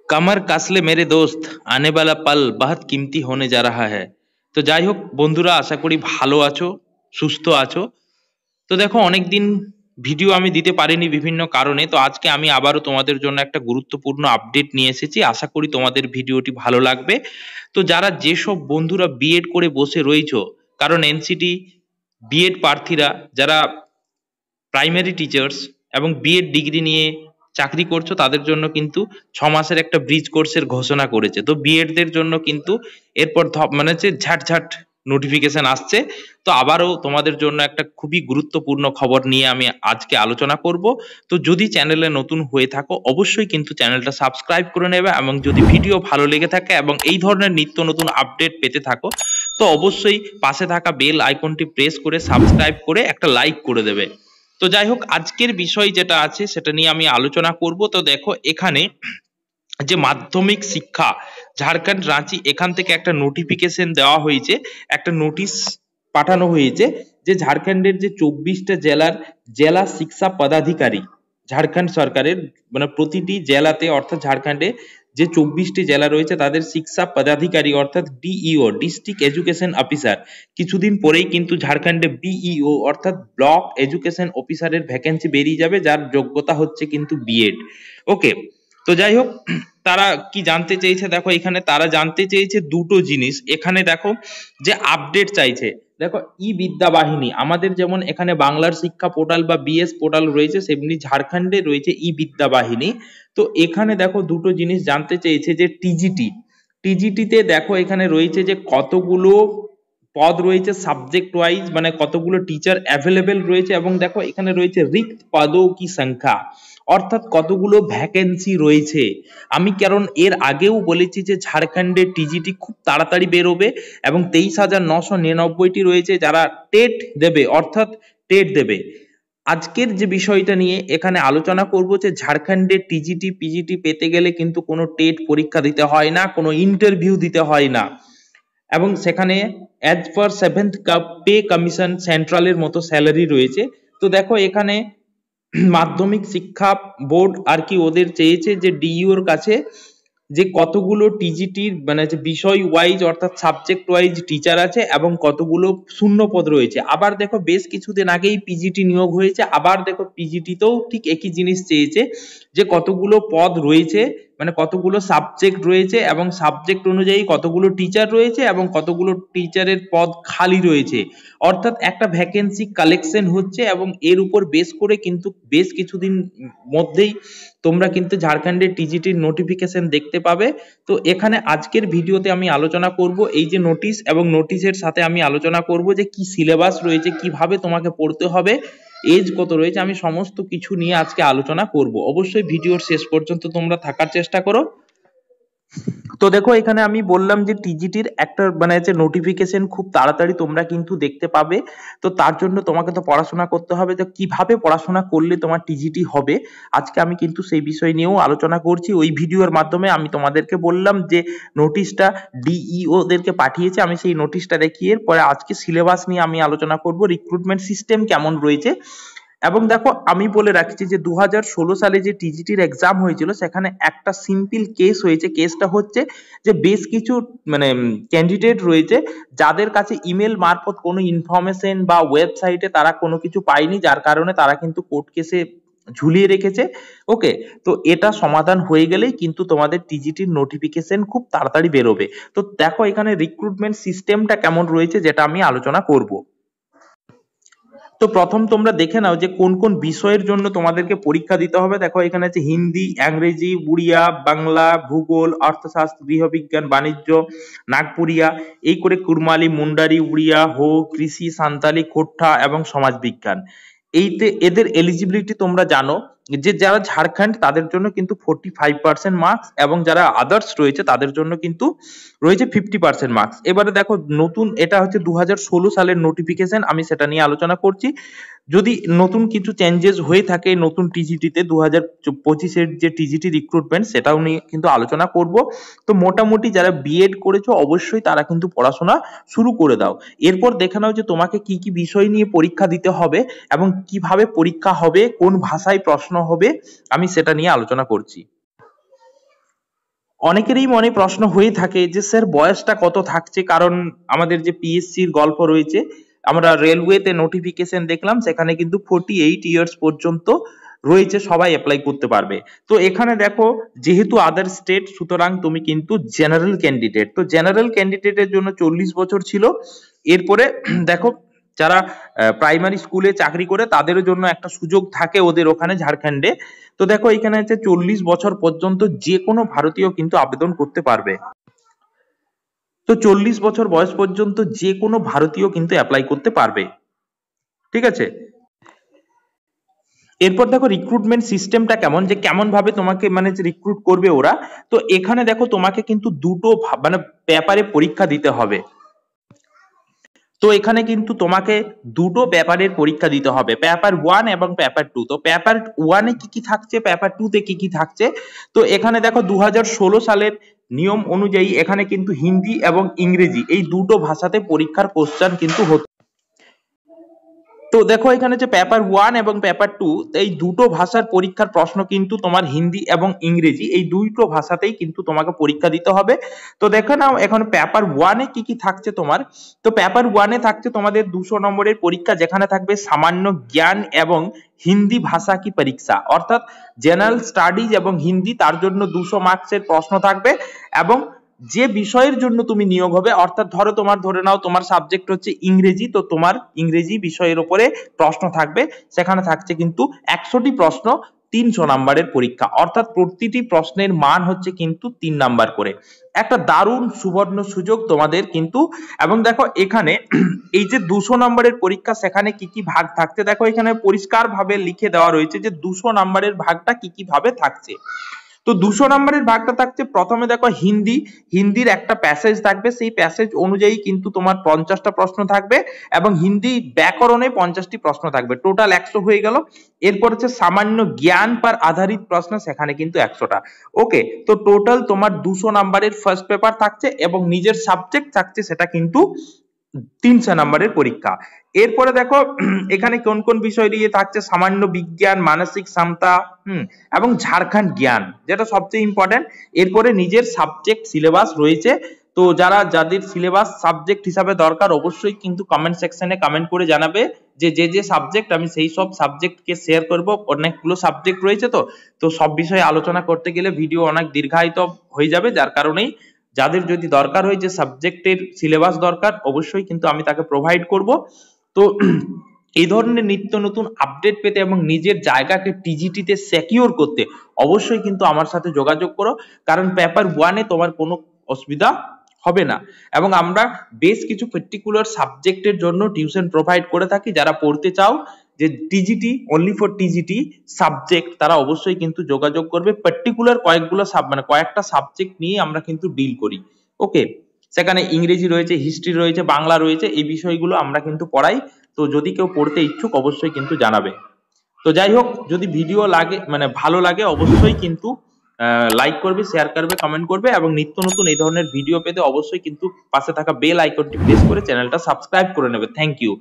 कमर कस ले मेरे दोस्त आने वाला पल बहुत कीमती होने जा रहा है। তো যাই হোক বন্ধুরা, আশা করি ভালো আছো, সুস্থ আছো। তো দেখো, অনেকদিন ভিডিও আমি দিতে পারিনি বিভিন্ন কারণে। তো আজকে আমি আবারও তোমাদের জন্য একটা গুরুত্বপূর্ণ আপডেট নিয়ে এসেছি। আশা করি তোমাদের ভিডিওটি ভালো লাগবে। তো যারা যেসব বন্ধুরা বিএড করে বসে রয়েছো, কারণ এনসিটি বিএড প্রার্থীরা যারা প্রাইমারি টিচার্স এবং বিএড ডিগ্রি নিয়ে চাকরি করছো, তাদের জন্য কিন্তু 6 মাসের একটা ব্রিজ কোর্সের ঘোষণা করেছে। তো বিএড দের জন্য কিন্তু এরপর মানে হচ্ছে ঝাটঝাট নোটিফিকেশন আসছে। তো আবারও তোমাদের জন্য একটা খুবই গুরুত্বপূর্ণ খবর নিয়ে আমি আজকে আলোচনা করব। তো যদি চ্যানেলে নতুন হয়ে থাকো, অবশ্যই কিন্তু চ্যানেলটা সাবস্ক্রাইব করে নেবে, এবং যদি ভিডিও ভালো লেগে থাকে এবং এই ধরনের নিত্য নতুন আপডেট পেতে থাকো, তো অবশ্যই পাশে থাকা বেল আইকনটি প্রেস করে সাবস্ক্রাইব করে একটা লাইক করে দেবে। তো যাই হোক, আজকের বিষয় যেটা আছে সেটা নিয়ে আমি আলোচনা করব। তো দেখো, এখানে যে মাধ্যমিক শিক্ষা ঝাড়খণ্ড রাঁচি, এখান থেকে একটা নোটিফিকেশন দেওয়া হয়েছে, একটা নোটিশ পাঠানো হয়েছে যে ঝাড়খণ্ডের যে 24টা জেলার জেলা শিক্ষা পদাধিকারী, ঝাড়খণ্ড সরকারের মানে প্রতিটি জেলাতে, অর্থাৎ ঝাড়খণ্ডে যে 24টি জেলা রয়েছে তাদের শিক্ষা পদাধিকারী অর্থাৎ ডিইও, ডিস্ট্রিক্ট এডুকেশন অফিসার, কিছুদিন পরেই কিন্তু ঝাড়খণ্ডে বিইও অর্থাৎ ব্লক এডুকেশন অফিসারের ভ্যাকেন্সি বেরিয়ে যাবে, যার যোগ্যতা হচ্ছে কিন্তু বিএড। ওকে, তো যাই হোক, তারা কি জানতে চেয়েছে, দেখো এখানে তারা জানতে চেয়েছে দুটো জিনিস। এখানে দেখো যে আপডেট চাইছে, দেখো ই বিদ্যা বাহিনী, আমাদের যেমন এখানে বাংলার শিক্ষা পোর্টাল বা বিএস পোর্টাল রয়েছে, সেমনি ঝাড়খণ্ডে রয়েছে ই বিদ্যা বাহিনী। তো এখানে দেখো দুটো জিনিস জানতে চেয়েছে যে টিজিটিতে দেখো এখানে রয়েছে যে কতগুলো পদ রয়েছে সাবজেক্ট ওয়াইজ, মানে কতগুলো টিচার অ্যাভেলেবেল রয়েছে, এবং দেখো এখানে রয়েছে রিক্ত পদও কি সংখ্যা, অর্থাৎ কতগুলো ভ্যাকেন্সি রয়েছে। আমি কারণ এর আগেও বলেছি যে ঝাড়খণ্ডে টিজিটি খুব তাড়াতাড়ি বেরোবে, এবং 23,999টি রয়েছে যারা টেট দেবে, অর্থাৎ টেট দেবে। আজকের যে বিষয়টা নিয়ে এখানে আলোচনা করব যে ঝাড়খণ্ডে টিজিটি পিজিটি পেতে গেলে কিন্তু কোনো টেট পরীক্ষা দিতে হয় না, কোনো ইন্টারভিউ দিতে হয় না, এবং সেখানে as per 7th pay commission সেন্ট্রালের মতো স্যালারি রয়েছে। তো দেখো এখানে মাধ্যমিক শিক্ষা বোর্ড আর কি ওদের চেয়েছে যে ডিইওর কাছে যে কতগুলো টিজিটির মানে যে বিষয় ওয়াইজ অর্থাৎ সাবজেক্ট ওয়াইজ টিচার আছে এবং কতগুলো শূন্য পদ রয়েছে। আবার দেখো বেশ কিছুদিন আগেই পিজিটি নিয়োগ হয়েছে, আবার দেখো পিজিটিতেও ঠিক একই জিনিস চেয়েছে যে কতগুলো পদ রয়েছে, মানে কতগুলো সাবজেক্ট রয়েছে এবং সাবজেক্ট অনুযায়ী কতগুলো টিচার রয়েছে এবং কতগুলো টিচারের পদ খালি রয়েছে। অর্থাৎ একটা ভ্যাকেন্সি কালেকশন হচ্ছে, এবং এর উপর বেস করে কিন্তু বেশ কিছুদিন মধ্যেই তোমরা কিন্তু ঝাড়খণ্ডের টিজিটির নোটিফিকেশন দেখতে পাবে। তো এখানে আজকের ভিডিওতে আমি আলোচনা করব এই যে নোটিশ, এবং নোটিশের সাথে আমি আলোচনা করব যে কি সিলেবাস রয়েছে, কিভাবে তোমাকে পড়তে হবে, এজ কত রয়েছে, আমি সমস্ত কিছু নিয়ে আজকে আলোচনা করব। অবশ্যই ভিডিওর শেষ পর্যন্ত তোমরা থাকার চেষ্টা করো। তো দেখো এখানে আমি বললাম যে টিজিটির একটা মানে হচ্ছে নোটিফিকেশন খুব তাড়াতাড়ি তোমরা কিন্তু দেখতে পাবে। তো তার জন্য তোমাকে তো পড়াশোনা করতে হবে। তো কিভাবে পড়াশোনা করলে তোমার টিজিটি হবে, আজকে আমি কিন্তু সেই বিষয় নিয়েও আলোচনা করছি। ওই ভিডিওর মাধ্যমে আমি তোমাদেরকে বললাম যে নোটিশটা ডিইও দেরকে পাঠিয়েছে, আমি সেই নোটিশটা দেখিয়ে পরে আজকে সিলেবাস নিয়ে আমি আলোচনা করব, রিক্রুটমেন্ট সিস্টেম কেমন রয়েছে। এবং দেখো আমি বলে রাখছি যে 2016 সালে যে টিজিটির এক্সাম হয়েছিল সেখানে একটা সিম্পল কেস হয়েছে। কেসটা হচ্ছে যে বেশ কিছু মানে ক্যান্ডিডেট রয়েছে যাদের কাছে ইমেল মারফত কোনো ইনফরমেশন বা ওয়েবসাইটে তারা কোনো কিছু পায়নি, যার কারণে তারা কিন্তু কোর্ট কেসে ঝুলিয়ে রেখেছে। ওকে, তো এটা সমাধান হয়ে গেলেই কিন্তু তোমাদের টিজিটির নোটিফিকেশন খুব তাড়াতাড়ি বেরোবে। তো দেখো এখানে রিক্রুটমেন্ট সিস্টেমটা কেমন রয়েছে যেটা আমি আলোচনা করব। তো প্রথম তোমরা দেখে নাও যে কোন কোন বিষয়ের জন্য তোমাদেরকে পরীক্ষা দিতে হবে। দেখো এখানে আছে হিন্দি, ইংরেজি, উড়িয়া, বাংলা, ভূগোল, অর্থশাস্ত্র, গৃহবিজ্ঞান, বাণিজ্য, নাগপুরিয়া, এই করে কুরমালি, মুন্ডারি, উড়িয়া, হো, কৃষি, সান্তালি, খোট্টা এবং সমাজবিজ্ঞান। এইতে এদের এলিজিবিলিটি তোমরা জানো যে যারা ঝাড়খণ্ড তাদের জন্য কিন্তু 45% মার্কস, এবং যারা আদার্স রয়েছে তাদের জন্য কিন্তু রয়েছে 50% মার্কস। এবারে দেখো নতুন, এটা হচ্ছে 2016 সালের নোটিফিকেশন, আমি সেটা নিয়ে আলোচনা করছি। যদি নতুন কিছু চেঞ্জেস হয়ে থাকে নতুন টিজিটিতে 2025-এর যে টিজিটি রিক্রুটমেন্ট, সেটাও নিয়ে কিন্তু আলোচনা করব। তো মোটামুটি যারা বিএড করেছো অবশ্যই তারা কিন্তু পড়াশোনা শুরু করে দাও। এরপর দেখে নাও যে তোমাকে কি কি বিষয় নিয়ে পরীক্ষা দিতে হবে এবং কিভাবে পরীক্ষা হবে, কোন ভাষায় প্রশ্ন হবে, আমি সেটা নিয়ে আলোচনা করছি। অনেকেরই মনে প্রশ্ন হয়ে থাকে যে স্যার বয়সটা কত থাকছে, কারণ আমাদের যে পিএসসির গল্প রয়েছে, আমরা রেলওয়েতে নোটিফিকেশন দেখলাম সেখানে কিন্তু 48 ইয়ার্স পর্যন্ত রয়েছে, সবাই অ্যাপ্লাই করতে পারবে। তো এখানে দেখো যেহেতু আদার স্টেট, সুতরাং তুমি কিন্তু জেনারেল ক্যান্ডিডেট, তো জেনারেল ক্যান্ডিডেটের জন্য 40 বছর ছিল। এরপরে দেখো যারা প্রাইমারি স্কুলে চাকরি করে তাদের জন্য একটা সুযোগ থাকে ওদের ওখানে ঝাড়খণ্ডে। তো দেখো এখানে হচ্ছে 40 বছর পর্যন্ত যে কোনো ভারতীয় কিন্তু আবেদন করতে পারবে। তো 40 বছর বয়স পর্যন্ত যে কোনো ভারতীয় কিন্তু অ্যাপ্লাই করতে পারবে, ঠিক আছে। এরপর দেখো রিক্রুটমেন্ট সিস্টেমটা কেমন, যে কেমন ভাবে তোমাকে মানে রিক্রুট করবে ওরা। তো এখানে দেখো তোমাকে কিন্তু দুটো মানে পেপারে পরীক্ষা দিতে হবে। তো এখানে কিন্তু তোমাকে দুটো পেপারের পরীক্ষা দিতে হবে, পেপার 1 এবং পেপার 2। তো পেপার 1 এ কি কি থাকছে, পেপার 2 তে কি কি থাকছে। তো এখানে দেখো 2016 সালের নিয়ম অনুযায়ী এখানে কিন্তু হিন্দি এবং ইংরেজি এই দুটো ভাষাতে পরীক্ষার কোশ্চেন কিন্তু হতো। তো দেখো এখানে যে পেপার 1 এবং পেপার 2 এই দুটো ভাষার পরীক্ষার প্রশ্ন কিন্তু তোমার হিন্দি এবং ইংরেজি এই দুটো ভাষাতেই কিন্তু তোমাকে পরীক্ষা দিতে হবে। তো দেখো নাও এখন পেপার 1 এ কি কি থাকছে তোমার। তো পেপার 1 এ থাকছে তোমাদের 200 নম্বরের পরীক্ষা, যেখানে থাকবে সামান্য জ্ঞান এবং হিন্দি ভাষা কি পরীক্ষা, অর্থাৎ জেনারেল স্টাডিজ এবং হিন্দি, তার জন্য 200 মার্কসের প্রশ্ন থাকবে। এবং যে বিষয়ের জন্য তুমি নিয়োগ হবে, অর্থাৎ ধরে নাও তোমার সাবজেক্ট হচ্ছে ইংরেজি, তো তোমার ইংরেজি বিষয়ের উপরে প্রশ্ন থাকবে, সেখানে থাকছে কিন্তু 100টি প্রশ্ন, 300 নাম্বারের পরীক্ষা, অর্থাৎ প্রতিটি প্রশ্নের মান হচ্ছে কিন্তু 3 নাম্বার করে। একটা দারুণ সুবর্ণ সুযোগ তোমাদের কিন্তু। এবং দেখো এখানে এই যে 200 নম্বরের পরীক্ষা, সেখানে কি কি ভাগ থাকছে দেখো এখানে পরিষ্কার ভাবে লিখে দেওয়া রয়েছে যে 200 নম্বরের ভাগটা কি কি ভাবে থাকছে। তো 200 নম্বরের ভাগটা থাকছে, প্রথমে দেখো হিন্দির একটা প্যাসেজ থাকবে, সেই প্যাসেজ অনুযায়ী কিন্তু তোমার 50টা প্রশ্ন থাকবে, এবং হিন্দি ব্যাকরণে 50টি প্রশ্ন থাকবে, টোটাল 100 হয়ে গেল। এরপর হচ্ছে সামান্য জ্ঞান পার আধারিত প্রশ্ন, সেখানে কিন্তু 100টা। ওকে, তো টোটাল তোমার 200 নম্বরের ফার্স্ট পেপার থাকছে, এবং নিজের সাবজেক্ট থাকছে সেটা কিন্তু 300 নম্বরের পরীক্ষা। এরপরে দেখো এখানে কোন কোন বিষয় নিয়ে থাকছে, সামান্য বিজ্ঞান, মানসিক সমতা, এবং ঝাড়খণ্ড জ্ঞান, যেটা সবচেয়ে ইম্পর্টেন্ট। এরপরে নিজের সাবজেক্ট সিলেবাস রয়েছে। তো যাদের সিলেবাস সাবজেক্ট হিসাবে দরকার, অবশ্যই কিন্তু কমেন্ট সেকশনে কমেন্ট করে জানাবে যে যে সাবজেক্ট, আমি সেই সব সাবজেক্টকে শেয়ার করব। অনেকগুলো সাবজেক্ট রয়েছে, তো সব বিষয়ে আলোচনা করতে গেলে ভিডিও অনেক দীর্ঘায়িত হয়ে যাবে, যার কারণেই যাদের যদি দরকার হয় যে সাবজেক্টের সিলেবাস দরকার, অবশ্যই কিন্তু আমি তাকে প্রোভাইড করব। তো এই ধরনের নিত্য নতুন আপডেট পেতে এবং নিজের জায়গাকে টিজিটিতে সিকিউর করতে অবশ্যই কিন্তু আমার সাথে যোগাযোগ করো, কারণ পেপার 1 এ তোমার কোনো অসুবিধা হবে না। এবং আমরা বেশ কিছু পার্টিকুলার সাবজেক্টের জন্য টিউশন প্রোভাইড করে থাকি। যারা পড়তে চাও যে TGT only for TGT subject, তারা অবশ্যই কিন্তু যোগাযোগ করবে। পার্টিকুলার কয়েকটা সাবজেক্ট নিয়ে আমরা কিন্তু ডিল করি। ওকে, সেখানে ইংরেজি রয়েছে, হিস্ট্রি রয়েছে, বাংলা রয়েছে, এই বিষয়গুলো আমরা কিন্তু পড়াই। তো যদি কেউ পড়তে ইচ্ছুক অবশ্যই কিন্তু জানাবে। তো যাই হোক, যদি ভিডিও লাগে ভালো লাগে, অবশ্যই কিন্তু লাইক করবে, শেয়ার করবে, কমেন্ট করবে, এবং নিত্য নতুন এই ধরনের ভিডিও পেতে অবশ্যই কিন্তু পাশে থাকা বেল আইকনটি প্রেস করে চ্যানেলটা সাবস্ক্রাইব করে নেবে। Thank you.